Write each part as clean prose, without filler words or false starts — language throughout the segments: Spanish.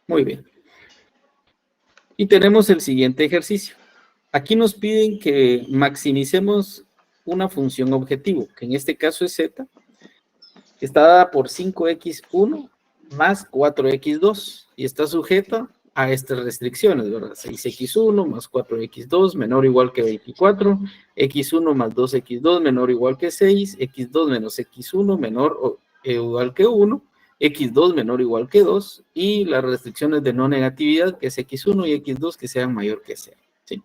Muy bien. Y tenemos el siguiente ejercicio. Aquí nos piden que maximicemos una función objetivo, que en este caso es z, que está dada por 5x1 más 4x2 y está sujeta a estas restricciones, ¿verdad? 6x1 más 4x2 menor o igual que 24, x1 más 2x2 menor o igual que 6, x2 menos x1 menor o igual que 1, x2 menor o igual que 2 y las restricciones de no negatividad, que es x1 y x2 que sean mayor que 0, ¿sí?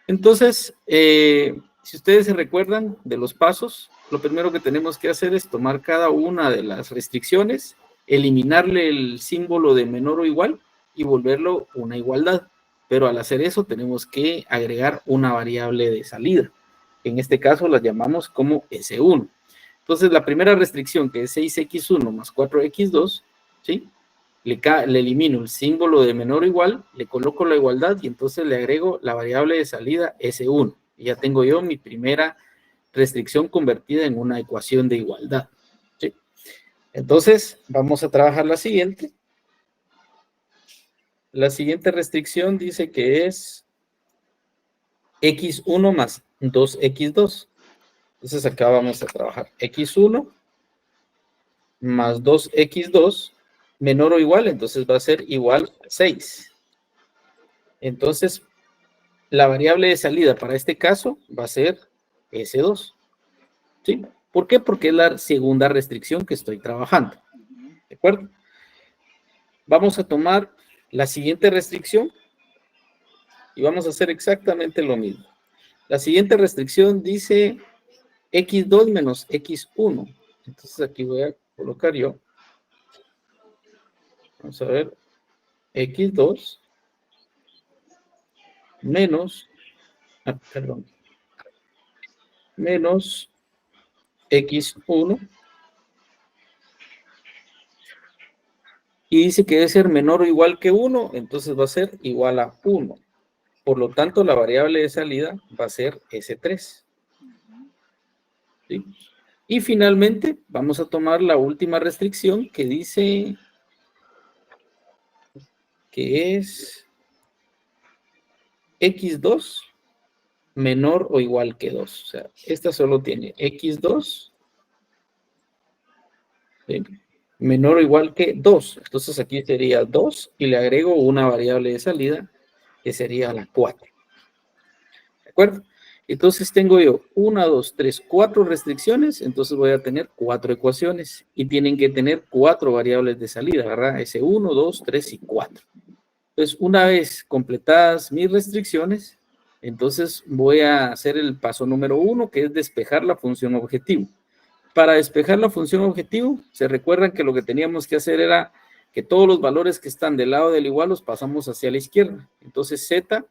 Entonces, si ustedes se recuerdan de los pasos, lo primero que tenemos que hacer es tomar cada una de las restricciones, eliminarle el símbolo de menor o igual y volverlo una igualdad. Pero al hacer eso tenemos que agregar una variable de salida. En este caso la llamamos como S1. Entonces la primera restricción, que es 6x1 más 4x2, ¿sí? Le elimino el símbolo de menor o igual, le coloco la igualdad y entonces le agrego la variable de salida S1. Y ya tengo yo mi primera restricción convertida en una ecuación de igualdad, ¿sí? Entonces, vamos a trabajar la siguiente. La siguiente restricción dice que es x1 más 2x2. Entonces, acá vamos a trabajar x1 más 2x2 menor o igual, entonces va a ser igual a 6. Entonces, la variable de salida para este caso va a ser S2. ¿Sí? ¿Por qué? Porque es la segunda restricción que estoy trabajando. ¿De acuerdo? Vamos a tomar la siguiente restricción y vamos a hacer exactamente lo mismo. La siguiente restricción dice x2 menos x1. Entonces aquí voy a colocar yo. Vamos a ver. x2 menos, menos x1 y dice que debe ser menor o igual que 1, entonces va a ser igual a 1. Por lo tanto, la variable de salida va a ser S3. ¿Sí? Y finalmente, vamos a tomar la última restricción que dice que es x2 menor o igual que 2. O sea, esta solo tiene x2 ¿sí? Menor o igual que 2. Entonces aquí sería 2 y le agrego una variable de salida que sería la 4. ¿De acuerdo? Entonces tengo yo 1, 2, 3, 4 restricciones, entonces voy a tener 4 ecuaciones y tienen que tener 4 variables de salida, ¿verdad? S1, 2, 3 y 4. Entonces, una vez completadas mis restricciones, entonces voy a hacer el paso número 1, que es despejar la función objetivo. Para despejar la función objetivo, se recuerdan que lo que teníamos que hacer era que todos los valores que están del lado del igual los pasamos hacia la izquierda. Entonces, Z,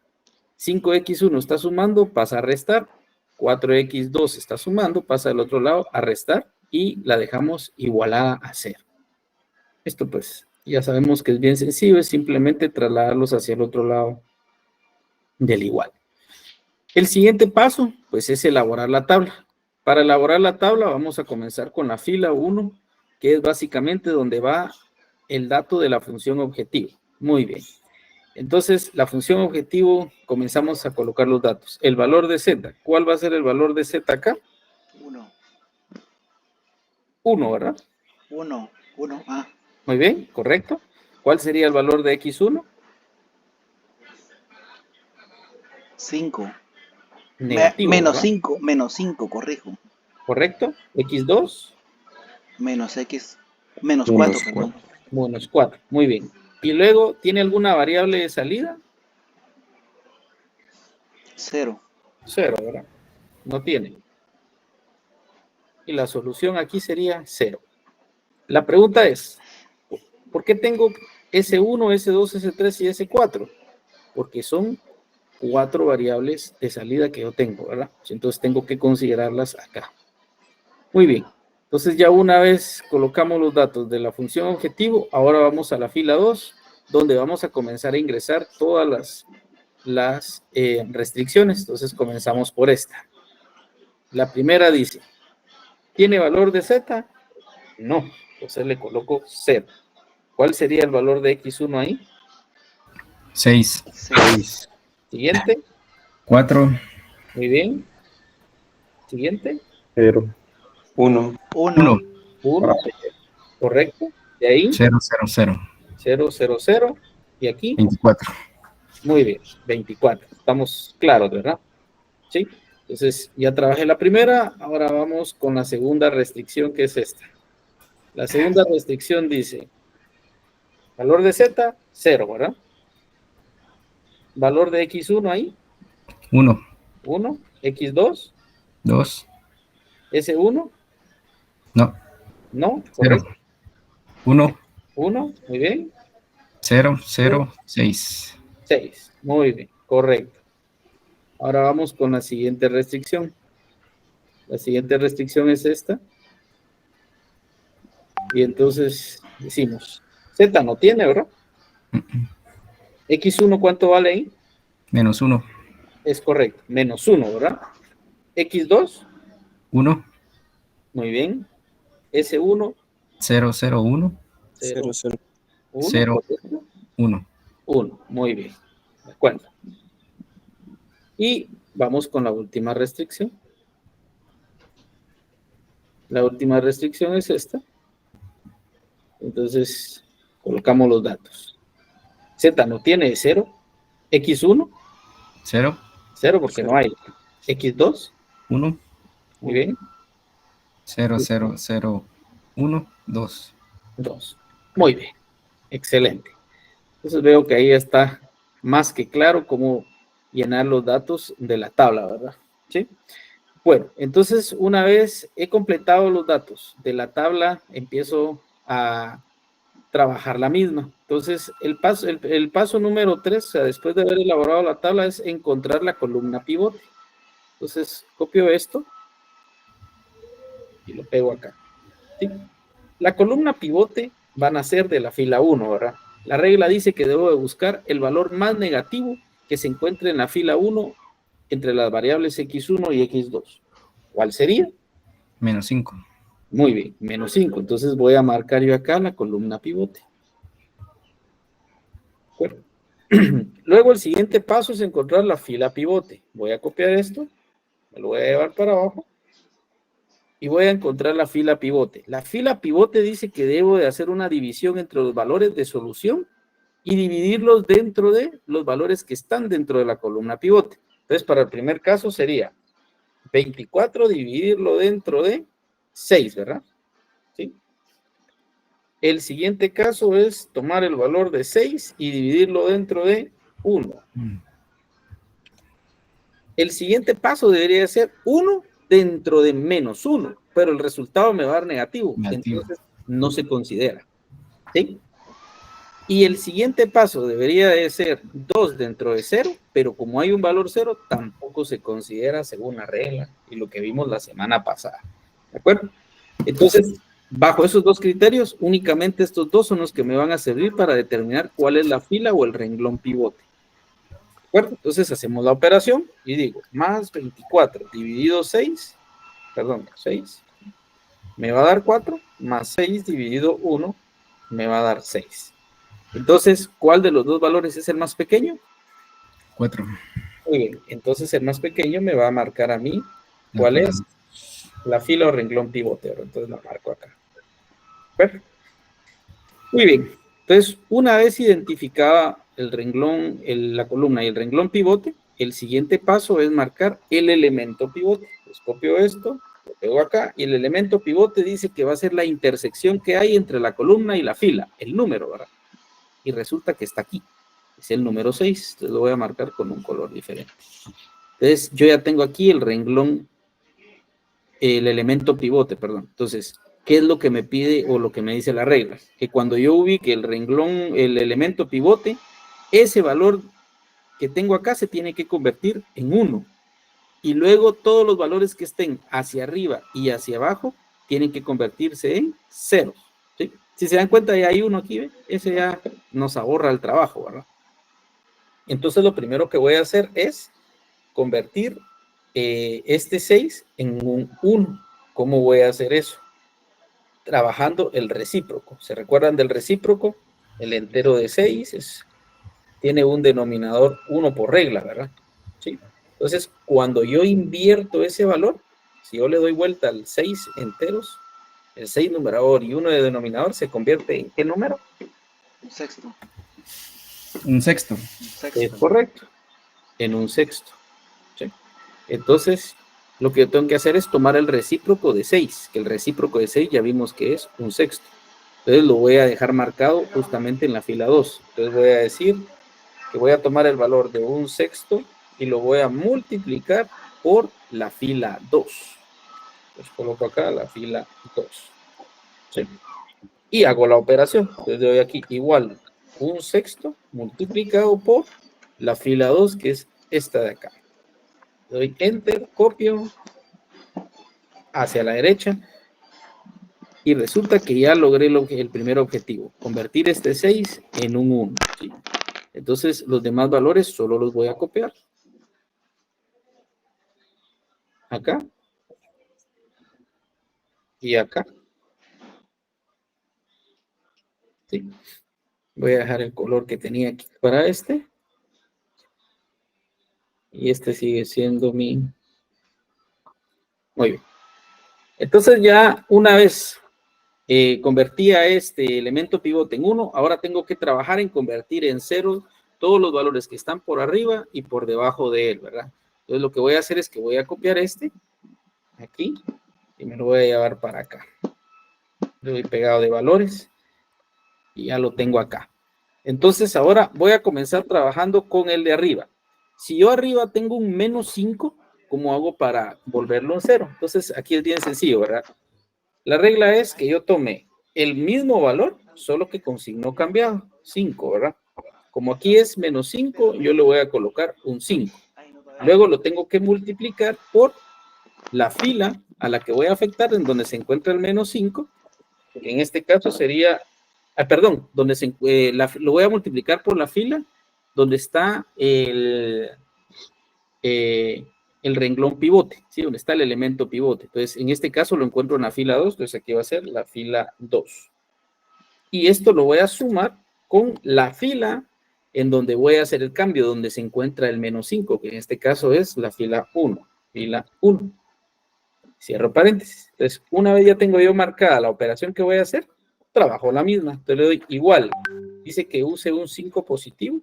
5x1 está sumando, pasa a restar. 4x2 está sumando, pasa del otro lado a restar y la dejamos igualada a 0. Esto pues ya sabemos que es bien sencillo, es simplemente trasladarlos hacia el otro lado del igual. El siguiente paso pues es elaborar la tabla. Para elaborar la tabla vamos a comenzar con la fila 1, que es básicamente donde va el dato de la función objetivo. Muy bien. Entonces, la función objetivo, comenzamos a colocar los datos. El valor de z, ¿cuál va a ser el valor de z acá? 1. 1, ¿verdad? 1. Ah. Muy bien, correcto. ¿Cuál sería el valor de x1? 5. Negativo, Menos ¿verdad? 5, menos 5, corrijo. ¿Correcto? x2. Menos x, menos 4, Menos perdón. Menos 4, muy bien. Y luego, ¿tiene alguna variable de salida? 0. 0, ¿verdad? No tiene. Y la solución aquí sería 0. La pregunta es, ¿por qué tengo S1, S2, S3 y S4? Porque son 4 variables de salida que yo tengo, ¿verdad? Entonces tengo que considerarlas acá. Muy bien. Entonces ya una vez colocamos los datos de la función objetivo, ahora vamos a la fila 2, donde vamos a comenzar a ingresar todas las restricciones. Entonces comenzamos por esta. La primera dice, ¿tiene valor de z? No, entonces le coloco 0. ¿Cuál sería el valor de X1 ahí? 6. 6. Siguiente. 4. Muy bien. Siguiente. 0. 1. 1. 1. Correcto. De ahí, 0, 0, 0. 0, 0, 0. Y aquí, 24. muy bien, 24. Estamos claros, ¿verdad? Sí. Entonces, ya trabajé la primera. Ahora vamos con la segunda restricción, que es esta. La segunda restricción dice, valor de Z, 0, ¿verdad? Valor de X1 ahí, 1, 1. X2, 2. S1, No. no, 0. correcto. 1, 1, muy bien. 0, 0, 6. 6, muy bien, correcto. Ahora vamos con la siguiente restricción. La siguiente restricción es esta. Y entonces decimos, Z no tiene, ¿verdad? X1, ¿cuánto vale ahí? Menos 1. Es correcto, menos 1, ¿verdad? X2, 1, muy bien. S1, 0, 0, 1, 0, 0. 1, 0, correcto. 1. 1, muy bien. De acuerdo. Y vamos con la última restricción. La última restricción es esta. Entonces, colocamos los datos. Z no tiene 0. X1, 0, 0 porque no hay. X2, 1, muy bien. 0, 0, 0, 1, 2. 2. Muy bien. Excelente. Entonces veo que ahí está más que claro cómo llenar los datos de la tabla, ¿verdad? ¿Sí? Bueno, entonces una vez he completado los datos de la tabla, empiezo a trabajar la misma. Entonces, el paso número 3, o sea, después de haber elaborado la tabla, es encontrar la columna pivote. Entonces, copio esto y lo pego acá. ¿Sí? La columna pivote van a ser de la fila 1, ¿verdad? La regla dice que debo de buscar el valor más negativo que se encuentre en la fila 1 entre las variables x1 y x2. ¿Cuál sería? Menos 5. Muy bien, menos 5. Entonces voy a marcar yo acá la columna pivote. Bueno. Luego el siguiente paso es encontrar la fila pivote. Voy a copiar esto, me lo voy a llevar para abajo y voy a encontrar la fila pivote. La fila pivote dice que debo de hacer una división entre los valores de solución y dividirlos dentro de los valores que están dentro de la columna pivote. Entonces, para el primer caso sería 24 dividirlo dentro de 6, ¿verdad? ¿Sí? El siguiente caso es tomar el valor de 6 y dividirlo dentro de 1. El siguiente paso debería ser 1 dentro de menos 1, pero el resultado me va a dar negativo, entonces no se considera. ¿Sí? Y el siguiente paso debería de ser 2 dentro de 0, pero como hay un valor 0, tampoco se considera según la regla y lo que vimos la semana pasada. ¿De acuerdo? Entonces, bajo esos dos criterios, únicamente estos dos son los que me van a servir para determinar cuál es la fila o el renglón pivote. ¿De acuerdo? Entonces hacemos la operación y digo, más 24 dividido 6, perdón, 6, me va a dar 4, más 6 dividido 1, me va a dar 6. Entonces, ¿cuál de los dos valores es el más pequeño? 4. Muy bien, entonces el más pequeño me va a marcar a mí cuál es la fila o renglón pivote. Entonces la marco acá. Bueno, muy bien. Entonces, una vez identificada el renglón, la columna y el renglón pivote, el siguiente paso es marcar el elemento pivote. Pues copio esto, lo pego acá, y el elemento pivote dice que va a ser la intersección que hay entre la columna y la fila, el número, ¿verdad? Y resulta que está aquí. Es el número 6, entonces lo voy a marcar con un color diferente. Entonces, yo ya tengo aquí el renglón, el elemento pivote, perdón. Entonces, ¿qué es lo que me pide o lo que me dice la regla? Que cuando yo ubique el renglón, el elemento pivote, ese valor que tengo acá se tiene que convertir en 1. Y luego todos los valores que estén hacia arriba y hacia abajo tienen que convertirse en 0. ¿Sí? Si se dan cuenta, ya hay uno aquí, ¿ve? Ese ya nos ahorra el trabajo, ¿verdad? Entonces, lo primero que voy a hacer es convertir este 6 en un 1. ¿Cómo voy a hacer eso? Trabajando el recíproco. ¿Se recuerdan del recíproco? El entero de 6 tiene un denominador 1 por regla, ¿verdad? ¿Sí? Entonces, cuando yo invierto ese valor, si yo le doy vuelta al 6 enteros, el 6 numerador y 1 de denominador se convierte en ¿qué número? Un sexto. Un sexto. Un Es sexto. correcto, en un sexto. ¿Sí? Entonces, lo que yo tengo que hacer es tomar el recíproco de 6, que el recíproco de 6 ya vimos que es un sexto. Entonces lo voy a dejar marcado justamente en la fila 2. Entonces voy a decir que voy a tomar el valor de un sexto y lo voy a multiplicar por la fila 2. Entonces coloco acá la fila 2. ¿Sí? Y hago la operación. Entonces doy aquí igual un sexto multiplicado por la fila 2, que es esta de acá. Doy enter, copio hacia la derecha y resulta que ya logré el primer objetivo, convertir este 6 en un 1. ¿Sí? Entonces los demás valores solo los voy a copiar. Acá y acá. ¿Sí? Voy a dejar el color que tenía aquí para este. Y este sigue siendo mi... Muy bien. Entonces ya una vez convertí a este elemento pivote en 1, ahora tengo que trabajar en convertir en 0 todos los valores que están por arriba y por debajo de él, ¿verdad? Entonces lo que voy a hacer es que voy a copiar este aquí y me lo voy a llevar para acá. Le doy pegado de valores y ya lo tengo acá. Entonces ahora voy a comenzar trabajando con el de arriba. Si yo arriba tengo un menos 5, ¿cómo hago para volverlo en 0? Entonces aquí es bien sencillo, ¿verdad? La regla es que yo tome el mismo valor, solo que con signo cambiado, 5, ¿verdad? Como aquí es menos 5, yo le voy a colocar un 5. Luego lo tengo que multiplicar por la fila a la que voy a afectar en donde se encuentra el menos 5, que en este caso sería, donde lo voy a multiplicar por la fila donde está el renglón pivote, ¿sí? Donde está el elemento pivote. Entonces, en este caso lo encuentro en la fila 2, entonces aquí va a ser la fila 2. Y esto lo voy a sumar con la fila en donde voy a hacer el cambio, donde se encuentra el menos 5, que en este caso es la fila 1. Fila 1. Cierro paréntesis. Entonces, una vez ya tengo yo marcada la operación que voy a hacer, trabajo la misma. Entonces le doy igual. Dice que use un 5 positivo,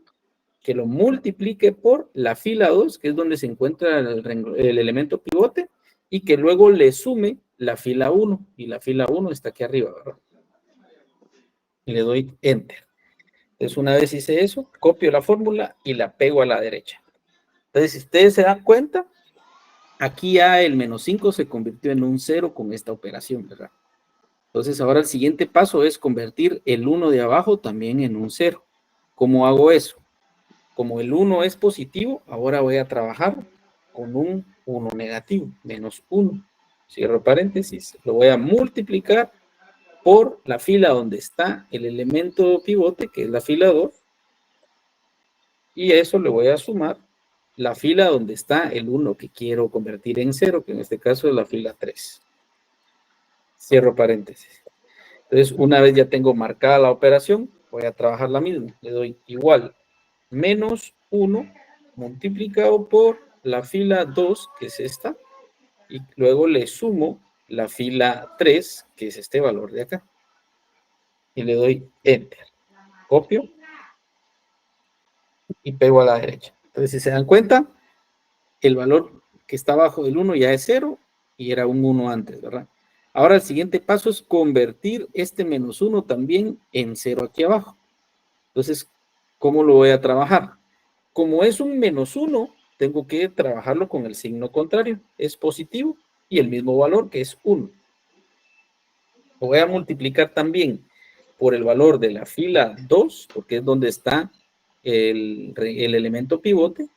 que lo multiplique por la fila 2, que es donde se encuentra el elemento pivote, y que luego le sume la fila 1, y la fila 1 está aquí arriba, ¿verdad? Y le doy enter. Entonces, una vez hice eso, copio la fórmula y la pego a la derecha. Entonces, si ustedes se dan cuenta, aquí ya el menos 5 se convirtió en un 0 con esta operación, ¿verdad? Entonces, ahora el siguiente paso es convertir el 1 de abajo también en un 0. ¿Cómo hago eso? Como el 1 es positivo, ahora voy a trabajar con un 1 negativo, menos 1. Cierro paréntesis, lo voy a multiplicar por la fila donde está el elemento pivote, que es la fila 2, y a eso le voy a sumar la fila donde está el 1 que quiero convertir en 0, que en este caso es la fila 3. Cierro paréntesis. Entonces, una vez ya tengo marcada la operación, voy a trabajar la misma. Le doy igual menos 1 multiplicado por la fila 2, que es esta, y luego le sumo la fila 3, que es este valor de acá. Y le doy enter. Copio y pego a la derecha. Entonces, si se dan cuenta, el valor que está abajo del 1 ya es 0 y era un 1 antes, ¿verdad? Ahora el siguiente paso es convertir este menos 1 también en 0 aquí abajo. Entonces, ¿cómo lo voy a trabajar? Como es un menos 1, tengo que trabajarlo con el signo contrario. Es positivo y el mismo valor que es 1. Lo voy a multiplicar también por el valor de la fila 2, porque es donde está el elemento pivote.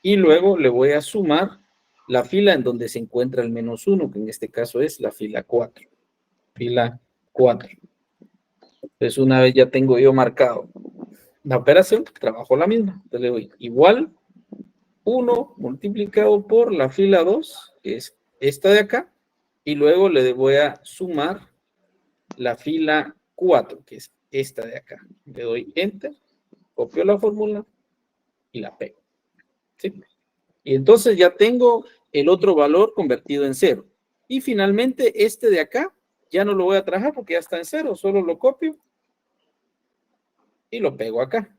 Y luego le voy a sumar la fila en donde se encuentra el menos 1, que en este caso es la fila 4. Fila 4. Entonces, una vez ya tengo yo marcado la operación, trabajo la misma. Entonces le doy igual 1 multiplicado por la fila 2, que es esta de acá, y luego le voy a sumar la fila 4, que es esta de acá. Le doy Enter, copio la fórmula y la pego. ¿Sí? Y entonces ya tengo el otro valor convertido en 0. Y finalmente este de acá ya no lo voy a trabajar porque ya está en 0. Solo lo copio y lo pego acá.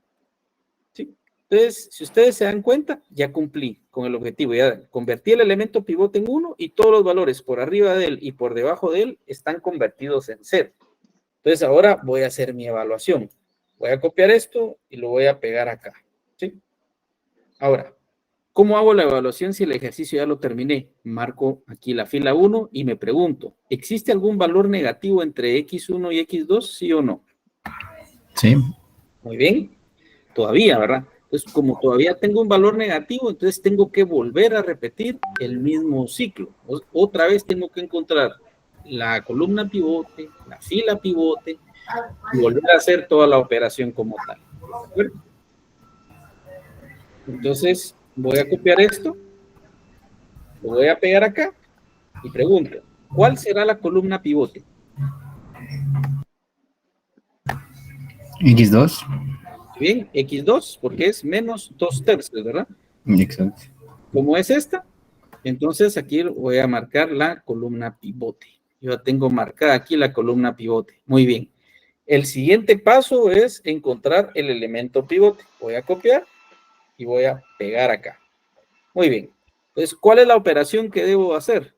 ¿Sí? Entonces, si ustedes se dan cuenta, ya cumplí con el objetivo. Ya convertí el elemento pivote en 1 y todos los valores por arriba de él y por debajo de él están convertidos en 0. Entonces ahora voy a hacer mi evaluación. Voy a copiar esto y lo voy a pegar acá. ¿Sí? Ahora, ¿cómo hago la evaluación si el ejercicio ya lo terminé? Marco aquí la fila 1 y me pregunto, ¿existe algún valor negativo entre X1 y X2? ¿Sí o no? Sí. Muy bien. Todavía, ¿verdad? Entonces, como todavía tengo un valor negativo, entonces tengo que volver a repetir el mismo ciclo. Otra vez tengo que encontrar la columna pivote, la fila pivote, y volver a hacer toda la operación como tal. ¿De acuerdo? Entonces, voy a copiar esto, lo voy a pegar acá, y pregunto, ¿cuál será la columna pivote? X2. Bien, X2, porque es menos 2/3, ¿verdad? Exacto. ¿Cómo es esta? Entonces aquí voy a marcar la columna pivote. Yo tengo marcada aquí la columna pivote. Muy bien. El siguiente paso es encontrar el elemento pivote. Voy a copiar y voy a pegar acá. Muy bien. Entonces, ¿cuál es la operación que debo hacer?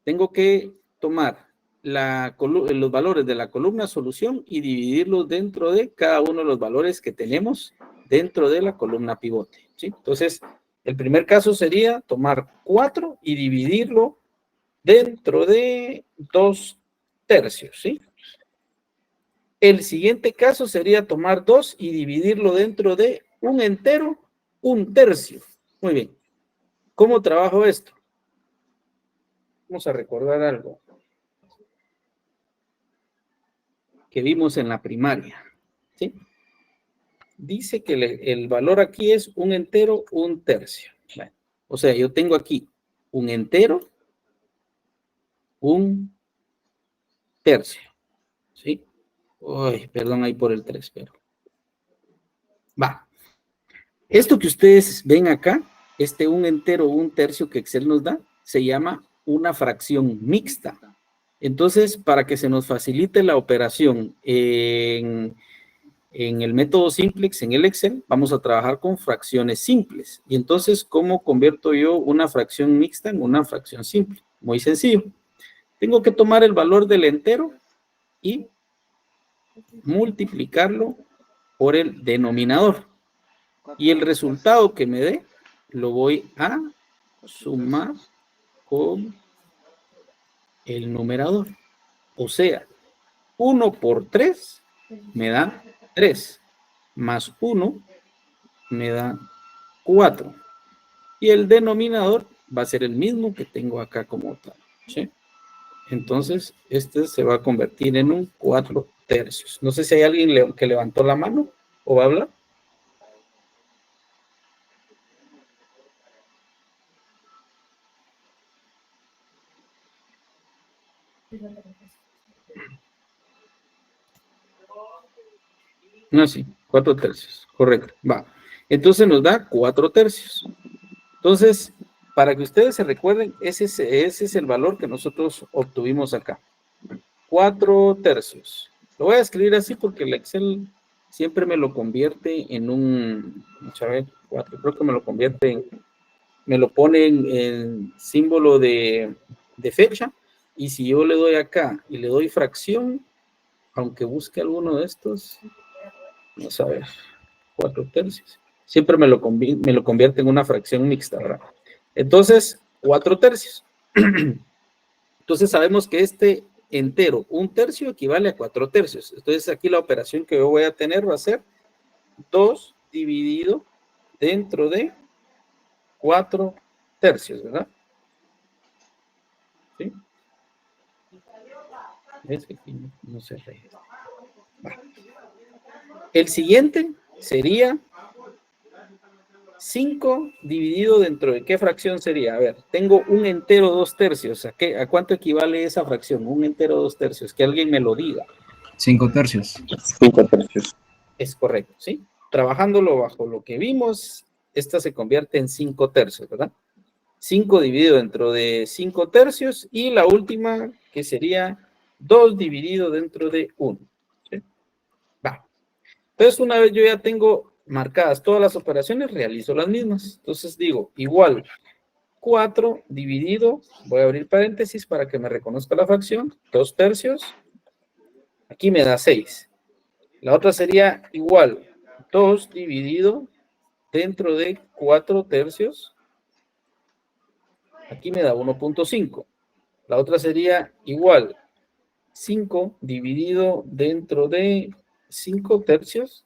Tengo que tomar los valores de la columna solución y dividirlos dentro de cada uno de los valores que tenemos dentro de la columna pivote. ¿Sí? Entonces, el primer caso sería tomar 4 y dividirlo dentro de 2/3, ¿sí? El siguiente caso sería tomar 2 y dividirlo dentro de un entero, 1/3. Muy bien. ¿Cómo trabajo esto? Vamos a recordar algo que vimos en la primaria, ¿sí? Dice que el valor aquí es un entero, 1/3. Bueno, o sea, yo tengo aquí un entero, 1/3, ¿sí? Uy, perdón ahí por el 3, pero... Va. Esto que ustedes ven acá, este 1 entero, 1/3 que Excel nos da, se llama una fracción mixta. Entonces, para que se nos facilite la operación en el método simplex, en el Excel, vamos a trabajar con fracciones simples. Y entonces, ¿cómo convierto yo una fracción mixta en una fracción simple? Muy sencillo. Tengo que tomar el valor del entero y multiplicarlo por el denominador. Y el resultado que me dé, lo voy a sumar con el numerador. O sea, 1 por 3 me da 3, más 1 me da 4. Y el denominador va a ser el mismo que tengo acá como tal, ¿sí? Entonces, este se va a convertir en un 4/3. No sé si hay alguien que levantó la mano o va a hablar. No, sí, 4/3, correcto, va. Entonces nos da 4/3. Entonces, para que ustedes se recuerden, ese es el valor que nosotros obtuvimos acá. 4/3. Lo voy a escribir así porque el Excel siempre me lo convierte en un, vamos a ver, 4, creo que me lo convierte en, me lo pone en símbolo de fecha, y si yo le doy acá y le doy fracción, aunque busque alguno de estos, vamos a ver, 4/3, siempre me lo convierte en una fracción mixta, ¿verdad? Entonces, 4/3. Entonces sabemos que este entero, 1/3, equivale a 4/3. Entonces aquí la operación que yo voy a tener va a ser 2 dividido dentro de 4/3, ¿verdad? ¿Sí? Es que aquí no se registra. El siguiente sería 5 dividido dentro de qué fracción sería. A ver, tengo un entero 2/3. ¿A cuánto equivale esa fracción? Un entero 2/3. Que alguien me lo diga. 5 tercios. 5 tercios. Es correcto, ¿sí? Trabajándolo bajo lo que vimos, esta se convierte en 5 tercios, ¿verdad? 5 dividido dentro de 5 tercios y la última que sería 2 dividido dentro de 1. ¿Sí? Va. Entonces, una vez yo ya tengo marcadas todas las operaciones, realizo las mismas. Entonces digo, igual 4 dividido, voy a abrir paréntesis para que me reconozca la fracción, 2 tercios, aquí me da 6. La otra sería igual 2 dividido dentro de 4 tercios, aquí me da 1.5. La otra sería igual 5 dividido dentro de 5 tercios,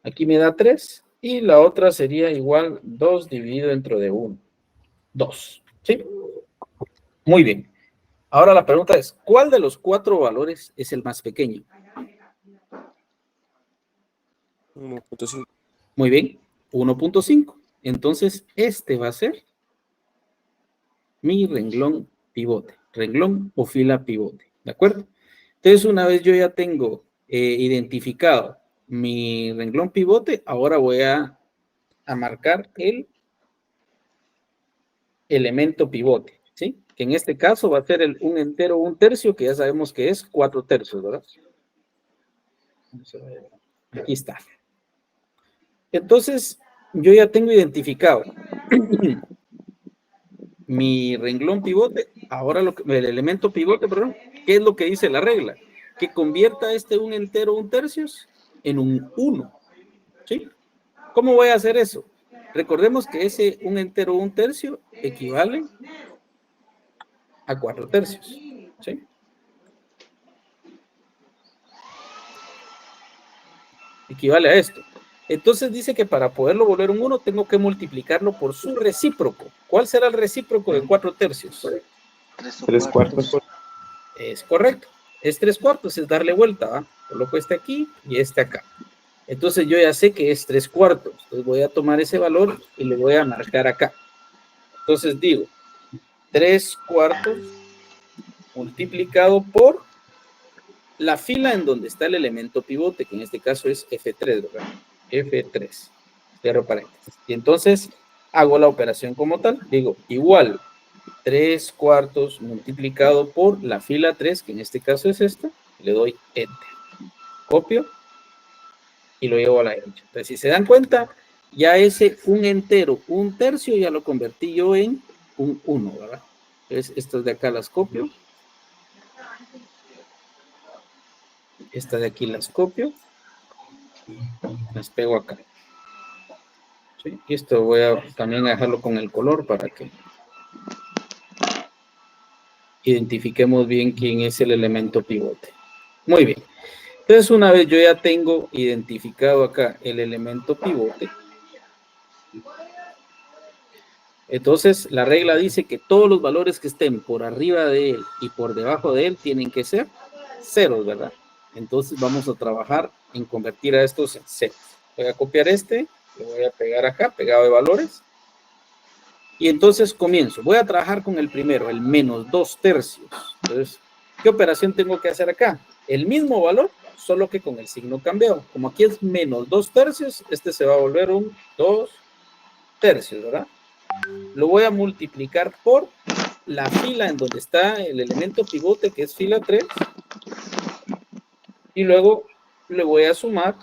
aquí me da 3. Y la otra sería igual 2 dividido dentro de 1. 2. ¿Sí? Muy bien. Ahora la pregunta es, ¿cuál de los 4 valores es el más pequeño? 1.5. Muy bien, 1.5. Entonces, este va a ser mi renglón pivote. Renglón o fila pivote. ¿De acuerdo? Entonces, una vez yo ya tengo identificado mi renglón pivote, ahora voy a marcar el elemento pivote, ¿sí? Que en este caso va a ser el 1 entero, 1 tercio, que ya sabemos que es 4 tercios, ¿verdad? Aquí está. Entonces, yo ya tengo identificado mi renglón pivote. Ahora el elemento pivote, perdón, ¿qué es lo que dice la regla? Que convierta este 1 entero, 1 tercios en un 1. ¿Sí? ¿Cómo voy a hacer eso? Recordemos que ese 1 entero, 1 tercio equivale a 4 tercios. ¿Sí? Equivale a esto. Entonces dice que para poderlo volver un 1 tengo que multiplicarlo por su recíproco. ¿Cuál será el recíproco de 4 tercios? 3 cuartos. Es correcto. Es 3 cuartos, es darle vuelta, ¿va? Coloco este aquí y este acá. Entonces yo ya sé que es 3 cuartos. Entonces voy a tomar ese valor y le voy a marcar acá. Entonces digo, 3 cuartos multiplicado por la fila en donde está el elemento pivote, que en este caso es F3, ¿verdad? F3. Cierro paréntesis. Y entonces hago la operación como tal. Digo, igual 3 cuartos multiplicado por la fila 3, que en este caso es esta. Le doy Enter. Copio y lo llevo a la derecha. Entonces, si se dan cuenta, ya ese 1 entero, 1 tercio, ya lo convertí yo en un 1, ¿verdad? Entonces, estas de acá las copio. Estas de aquí las copio. Las pego acá. ¿Sí? Y esto voy a también a dejarlo con el color para que identifiquemos bien quién es el elemento pivote. Muy bien. Entonces, una vez yo ya tengo identificado acá el elemento pivote, entonces la regla dice que todos los valores que estén por arriba de él y por debajo de él tienen que ser ceros, ¿verdad? Entonces vamos a trabajar en convertir a estos en ceros. Voy a copiar este, lo voy a pegar acá, pegado de valores. Y entonces comienzo. Voy a trabajar con el primero, el menos 2 tercios. Entonces, ¿qué operación tengo que hacer acá? El mismo valor, solo que con el signo cambiado. Como aquí es menos 2 tercios, este se va a volver un 2 tercios, ¿verdad? Lo voy a multiplicar por la fila en donde está el elemento pivote, que es fila 3. Y luego le voy a sumar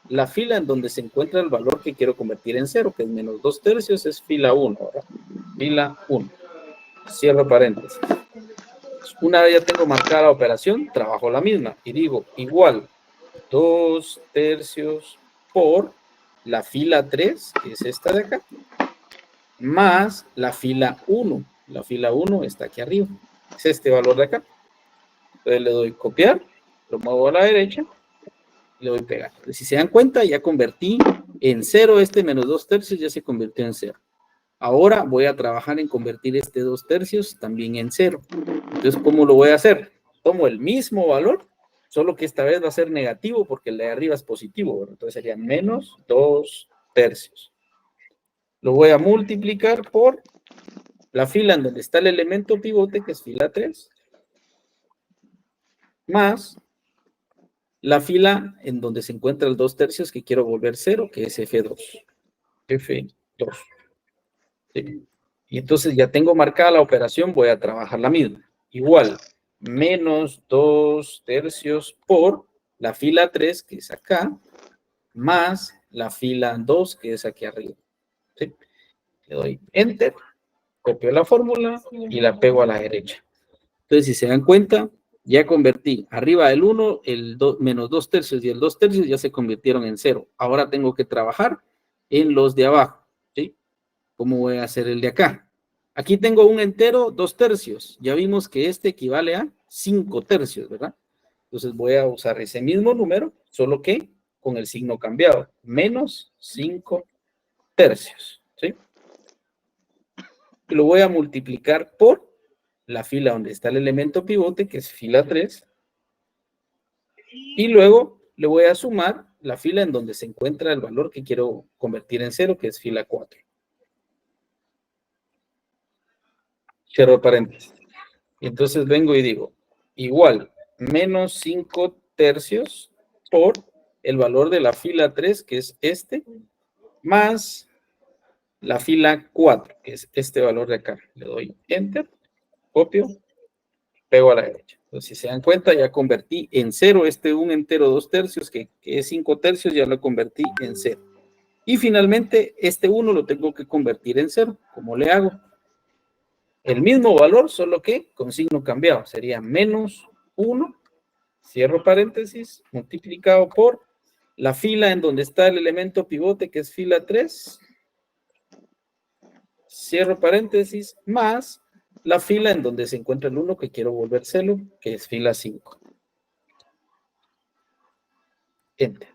la fila en donde se encuentra el valor que quiero convertir en 0, que es menos 2 tercios, es fila 1, ¿verdad? Fila 1. Cierro paréntesis. Una vez ya tengo marcada la operación, trabajo la misma y digo igual 2 tercios por la fila 3, que es esta de acá, más la fila 1. La fila 1 está aquí arriba. Es este valor de acá. Entonces le doy copiar, lo muevo a la derecha y le doy pegar. Entonces, si se dan cuenta, ya convertí en 0 este menos 2 tercios, ya se convirtió en 0. Ahora voy a trabajar en convertir este 2 tercios también en 0. Entonces, ¿cómo lo voy a hacer? Tomo el mismo valor, solo que esta vez va a ser negativo porque el de arriba es positivo, ¿verdad? Entonces sería menos 2 tercios. Lo voy a multiplicar por la fila en donde está el elemento pivote, que es fila 3, más la fila en donde se encuentra el 2/3 que quiero volver 0, que es F2. F2. ¿Sí? Y entonces ya tengo marcada la operación, voy a trabajar la misma. Igual, menos 2/3 por la fila 3, que es acá, más la fila 2, que es aquí arriba. ¿Sí? Le doy Enter, copio la fórmula y la pego a la derecha. Entonces, si se dan cuenta, ya convertí arriba del 1, menos 2/3 y el 2/3 ya se convirtieron en 0. Ahora tengo que trabajar en los de abajo. ¿Sí? ¿Cómo voy a hacer el de acá? Aquí tengo un entero 2/3. Ya vimos que este equivale a 5/3, ¿verdad? Entonces voy a usar ese mismo número, solo que con el signo cambiado. Menos 5/3. ¿Sí? Y lo voy a multiplicar por la fila donde está el elemento pivote, que es fila 3. Y luego le voy a sumar la fila en donde se encuentra el valor que quiero convertir en 0, que es fila 4. Cierro paréntesis. Y entonces vengo y digo, igual, menos 5/3 por el valor de la fila 3, que es este, más la fila 4, que es este valor de acá. Le doy Enter, copio, pego a la derecha. Entonces, si se dan cuenta, ya convertí en 0 un entero 2/3, que es 5/3, ya lo convertí en 0. Y finalmente, este 1 lo tengo que convertir en 0. ¿Cómo le hago? El mismo valor, solo que con signo cambiado. Sería menos 1, cierro paréntesis, multiplicado por la fila en donde está el elemento pivote, que es fila 3, cierro paréntesis, más la fila en donde se encuentra el 1 que quiero volver 0, que es fila 5. Enter.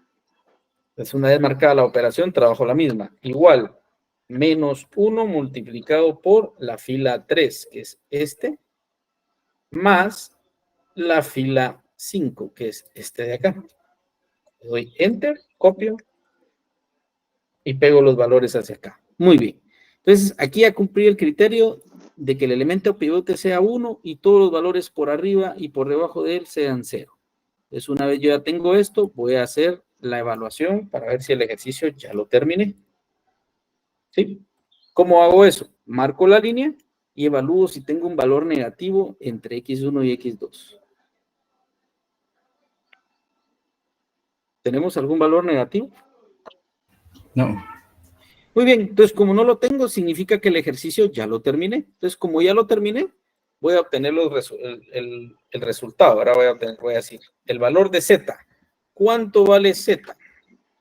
Entonces, una vez marcada la operación, trabajo la misma. Igual, menos 1 multiplicado por la fila 3, que es este, más la fila 5, que es este de acá. Le doy Enter, copio y pego los valores hacia acá. Muy bien. Entonces, aquí ya cumplí el criterio de que el elemento pivote sea 1 y todos los valores por arriba y por debajo de él sean 0. Entonces, una vez yo ya tengo esto, voy a hacer la evaluación para ver si el ejercicio ya lo terminé. ¿Sí? ¿Cómo hago eso? Marco la línea y evalúo si tengo un valor negativo entre x1 y x2. ¿Tenemos algún valor negativo? No. Muy bien, entonces como no lo tengo, significa que el ejercicio ya lo terminé. Entonces, como ya lo terminé, voy a obtener el resultado. Ahora voy a decir el valor de z. ¿Cuánto vale z?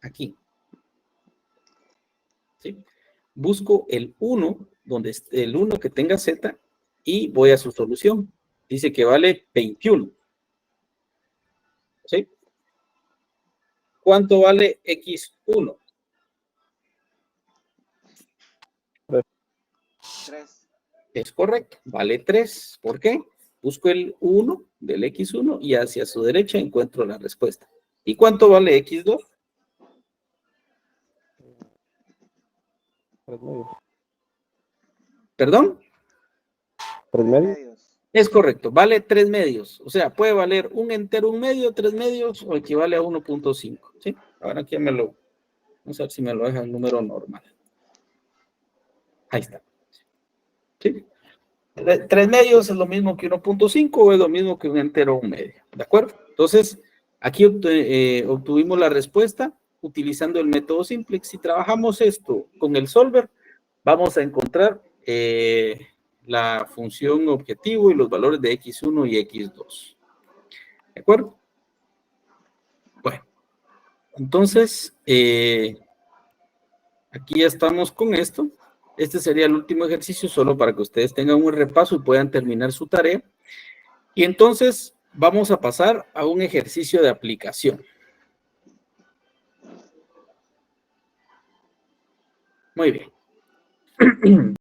Aquí. ¿Sí? Busco el 1, donde esté el 1 que tenga z, y voy a su solución. Dice que vale 21. ¿Sí? ¿Cuánto vale x1? 3. Es correcto, vale 3. ¿Por qué? Busco el 1 del x1 y hacia su derecha encuentro la respuesta. ¿Y cuánto vale x2? 3 medios. ¿Perdón? 3 medios. Es correcto, vale 3 medios. O sea, puede valer un entero, un medio, 3 medios, o equivale a 1.5. ¿Sí? Ahora aquí vamos a ver si me lo deja el número normal. Ahí está. ¿Sí? 3 medios es lo mismo que 1.5 o es lo mismo que un entero, un medio. ¿De acuerdo? Entonces, aquí obtuvimos la respuesta utilizando el método simplex. Si trabajamos esto con el solver, vamos a encontrar la función objetivo y los valores de x1 y x2. ¿De acuerdo? Bueno, entonces, aquí ya estamos con esto. Este sería el último ejercicio, solo para que ustedes tengan un repaso y puedan terminar su tarea. Y entonces vamos a pasar a un ejercicio de aplicación. Muy bien.